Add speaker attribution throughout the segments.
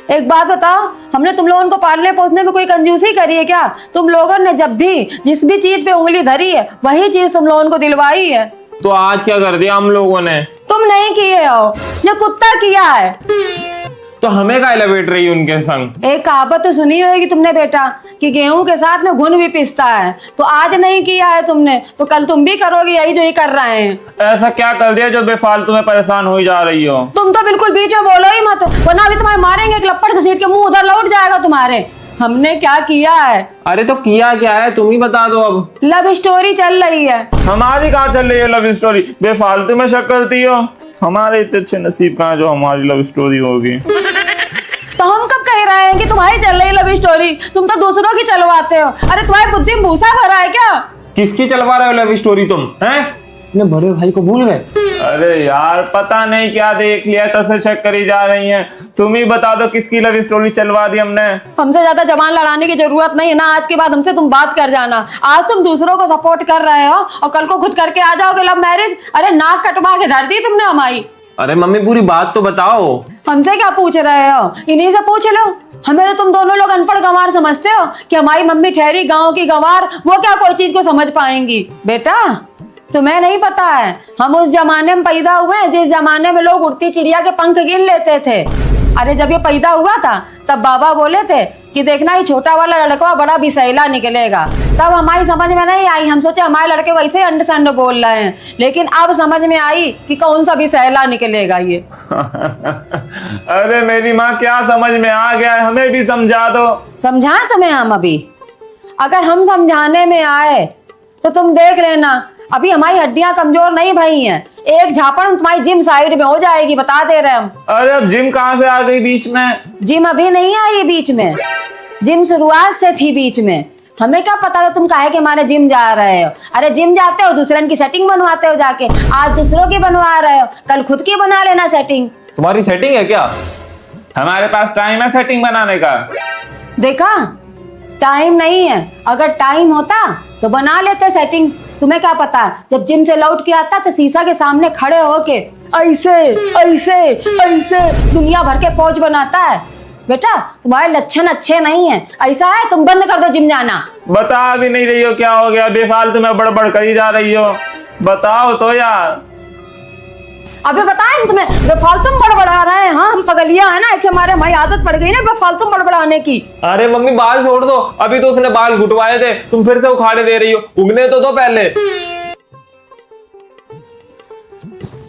Speaker 1: एक बात बताओ, हमने तुम लोगों को पालने पोसने में कोई कंजूसी करी है क्या? तुम लोगों ने जब भी जिस भी चीज पे उंगली धरी है वही चीज तुम लोगों को दिलवाई है।
Speaker 2: तो आज क्या कर दिया हम लोगों ने?
Speaker 1: तुम नहीं किए हो, ये कुत्ता किया है।
Speaker 2: तो हमें काहे लपेट रही है उनके संग?
Speaker 1: एक कहावत तो सुनी होगी तुमने बेटा कि गेहूं के साथ में घुन भी पिसता है। तो आज नहीं किया है तुमने तो कल तुम भी करोगे यही जो ये कर रहे हैं।
Speaker 2: ऐसा क्या कर दिया जो बेफालतू में परेशान हो जा रही हो?
Speaker 1: तुम तो बिल्कुल बीच में बोलो ही मत, वरना अभी तुम्हारे मारेंगे एक लपड़ घसीट के मुंह उधर लौट जाएगा तुम्हारे। हमने क्या किया है?
Speaker 2: अरे तो किया क्या है तुम ही बता दो। अब
Speaker 1: लव स्टोरी चल रही है।
Speaker 2: हमारी कहाँ चल रही है लव स्टोरी? बेफालतू में शक करती हो। हमारे इतने अच्छे नसीब कहाँ जो हमारी लव स्टोरी होगी।
Speaker 1: तो हम कब कह रहे हैं कि तुम्हारी चल रही लव स्टोरी? तुम तो दूसरों की चलवाते हो। अरे तुम्हारी बुद्धि में भूसा भरा है क्या?
Speaker 2: किसकी चलवा रहे हो लव स्टोरी तुम? हैं? अपने बड़े भाई को भूल गए? अरे यार पता नहीं क्या देख लिया तो शक करी जा रही हैं। तुम ही बता दो किसकी लव स्टोरी चलवा दी हमने।
Speaker 1: हमसे ज्यादा जबान लड़ाने की जरूरत नहीं है ना। आज के बाद हमसे तुम बात कर जाना। आज तुम दूसरों को सपोर्ट कर रहे हो और कल को खुद करके आ जाओगे लव मैरिज। अरे नाक कटवा के धर दी तुमने हमारी।
Speaker 2: अरे मम्मी पूरी बात तो बताओ।
Speaker 1: हमसे क्या पूछ रहे हो? इन्हीं से पूछ लो। हमें तो तुम दोनों लोग अनपढ़ गंवार समझते हो कि हमारी मम्मी ठहरी गांव की गंवार, वो क्या कोई चीज को समझ पाएंगी? बेटा तुम्हें नहीं पता है, हम उस जमाने में पैदा हुए हैं जिस जमाने में लोग उड़ती चिड़िया के पंख गिन लेते थे। अरे जब ये पैदा हुआ था तब बाबा बोले थे कि देखना ये छोटा वाला लड़का बड़ा बिसैला निकलेगा। तब हमारी समझ में नहीं आई, हम सोचे हमारे लड़के को ऐसे अंड संड बोल रहे हैं, लेकिन अब समझ में आई कि कौन सा बिसैला निकलेगा ये।
Speaker 2: अरे मेरी माँ क्या समझ में आ गया है, हमें भी समझा दो।
Speaker 1: समझाएं तुम्हें हम? अभी अगर हम समझाने में आए तो तुम देख लेना, अभी हमारी हड्डियां कमजोर नहीं भई हैं। एक झापड़ तुम्हारी जिम साइड में हो जाएगी, बता दे रहे हम।
Speaker 2: अरे अब जिम कहाँ से आ गई बीच में?
Speaker 1: जिम अभी नहीं आई बीच में, जिम शुरुआत से थी बीच में। हमें क्या पता था तुम काहे के मारे जिम जा रहे हो? अरे जिम जाते हो दूसरे की सेटिंग बनवाते हो जाके, आज दूसरों की बनवा रहे हो, कल खुद की बना लेना सेटिंग।
Speaker 2: तुम्हारी सेटिंग है क्या? हमारे पास टाइम है सेटिंग बनाने का।
Speaker 1: देखा, टाइम नहीं है। अगर टाइम होता तो बना लेते सेटिंग। तुम्हें क्या पता, जब जिम से लौट के आता तो शीशा के सामने खड़े होके ऐसे ऐसे ऐसे दुनिया भर के पोज बनाता है। बेटा तुम्हारे लक्षण अच्छे नहीं है। ऐसा है तुम बंद कर दो जिम जाना।
Speaker 2: बता भी नहीं रही हो क्या हो गया? बेफालतू में बड़बड़ करी जा रही हो। बताओ तो यार।
Speaker 1: अबे बताएं तुम्हें, बेफालतू में बड़बड़ा रहे हैं। हाँ हम पगलिया है ना, कि हमारे हमारी आदत पड़ गई ना बेफालतू में बड़बड़ाने की।
Speaker 2: अरे मम्मी बाल छोड़ दो, अभी तो उसने बाल घुटवाए थे, तुम फिर से उखाड़े दे रही हो। उगने तो दो पहले।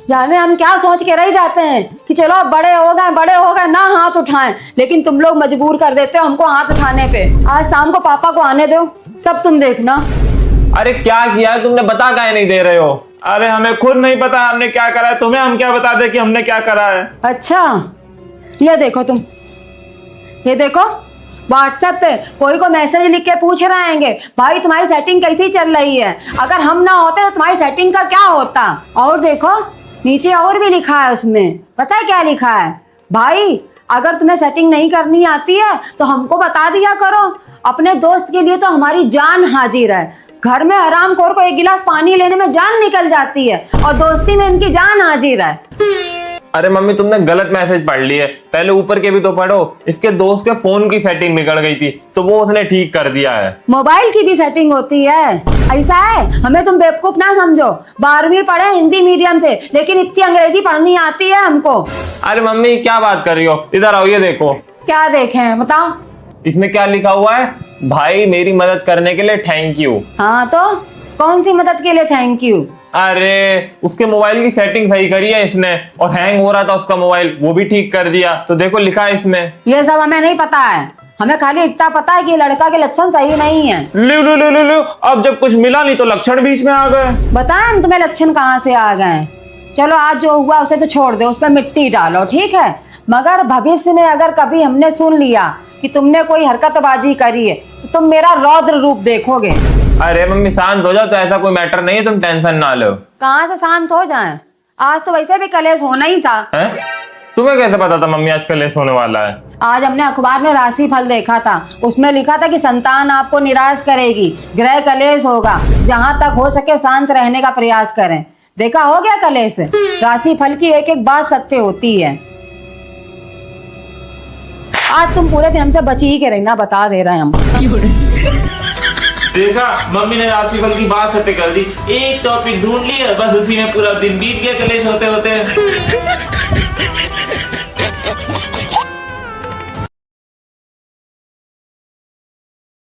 Speaker 1: जाने हम क्या सोच के रह जाते हैं कि चलो अब बड़े हो गए ना हाथ उठाएं, लेकिन तुम लोग मजबूर कर देते हो हमको हाथ उठाने पे। आज शाम को पापा को आने दो, तब तुम देखना।
Speaker 2: अरे क्या किया है तुमने, बता काहे नहीं दे रहे हो? अरे हमें खुद नहीं पता हमने क्या करा है, तुम्हें हम क्या बता दे कि हमने क्या करा है?
Speaker 1: अच्छा ये देखो तुम, ये देखो व्हाट्सएप पे कोई को मैसेज लिख के पूछ रहे हैं भाई तुम्हारी सेटिंग कैसी चल रही है। अगर हम ना होते तो तुम्हारी सेटिंग का क्या होता। और देखो नीचे और भी लिखा है, उसमें पता है क्या लिखा है? भाई अगर तुम्हें सेटिंग नहीं करनी आती है तो हमको बता दिया करो। अपने दोस्त के लिए तो हमारी जान हाजिर है। घर में हरामखोर को एक गिलास पानी लेने में जान निकल जाती है और दोस्ती में इनकी जान हाजिर है।
Speaker 2: अरे मम्मी तुमने गलत मैसेज पढ़ लिए, पहले ऊपर के भी तो पढ़ो। इसके दोस्त के फोन की सेटिंग बिगड़ गई थी तो वो उसने ठीक कर दिया है।
Speaker 1: मोबाइल की भी सेटिंग होती है। ऐसा है, हमें तुम बेवकूफ ना समझो। 12वीं पढ़े हिंदी मीडियम से, लेकिन इतनी अंग्रेजी पढ़नी आती है हमको।
Speaker 2: अरे मम्मी क्या बात कर रही हो, इधर आओ, ये देखो।
Speaker 1: क्या देखें बताओ?
Speaker 2: इसमें क्या लिखा हुआ है? भाई मेरी मदद करने के लिए थैंक यू।
Speaker 1: हाँ तो कौन सी मदद के लिए थैंक यू?
Speaker 2: अरे उसके मोबाइल की सेटिंग सही करी है इसने, और हैंग हो रहा था उसका मोबाइल, वो भी ठीक कर दिया। तो देखो लिखा है इसमें।
Speaker 1: ये सब हमें नहीं पता है, हमें खाली इतना पता है कि लड़का के लक्षण सही नहीं है।
Speaker 2: लो, अब जब कुछ मिला नहीं तो लक्षण बीच में आ गए।
Speaker 1: बताएं हम तुम्हें लक्षण कहाँ से आ गए? चलो आज जो हुआ उसे तो छोड़ दो, उस पर मिट्टी डालो, ठीक है। मगर भविष्य में अगर कभी हमने सुन लिया कि तुमने कोई हरकतबाजी करी है तो तुम मेरा रौद्र रूप देखोगे।
Speaker 2: अरे मम्मी शांत हो जाओ, तो ऐसा कोई मैटर नहीं है, तुम टेंशन ना लो।
Speaker 1: कहाँ से शांत हो जाएं? आज तो वैसे भी कलेश होना ही था।
Speaker 2: है? तुम्हें कैसे पता था मम्मी आज कलेश होने वाला है?
Speaker 1: आज हमने अखबार में राशि फल देखा था, उसमें लिखा था कि संतान आपको निराश करेगी, गृह कलेश होगा, जहां तक हो सके शांत रहने का प्रयास करें। देखा हो गया कलेश। राशि फल की एक एक बात सत्य होती है। आज तुम पूरे दिन हमसे बची ही के रहना, बता दे रहे हैं हम।
Speaker 2: देखा, मम्मी ने राशिफल की बात सत्य कर दी। एक टॉपिक ढूंढ लिया, बस उसी में पूरा दिन बीत गया कलेश होते होते।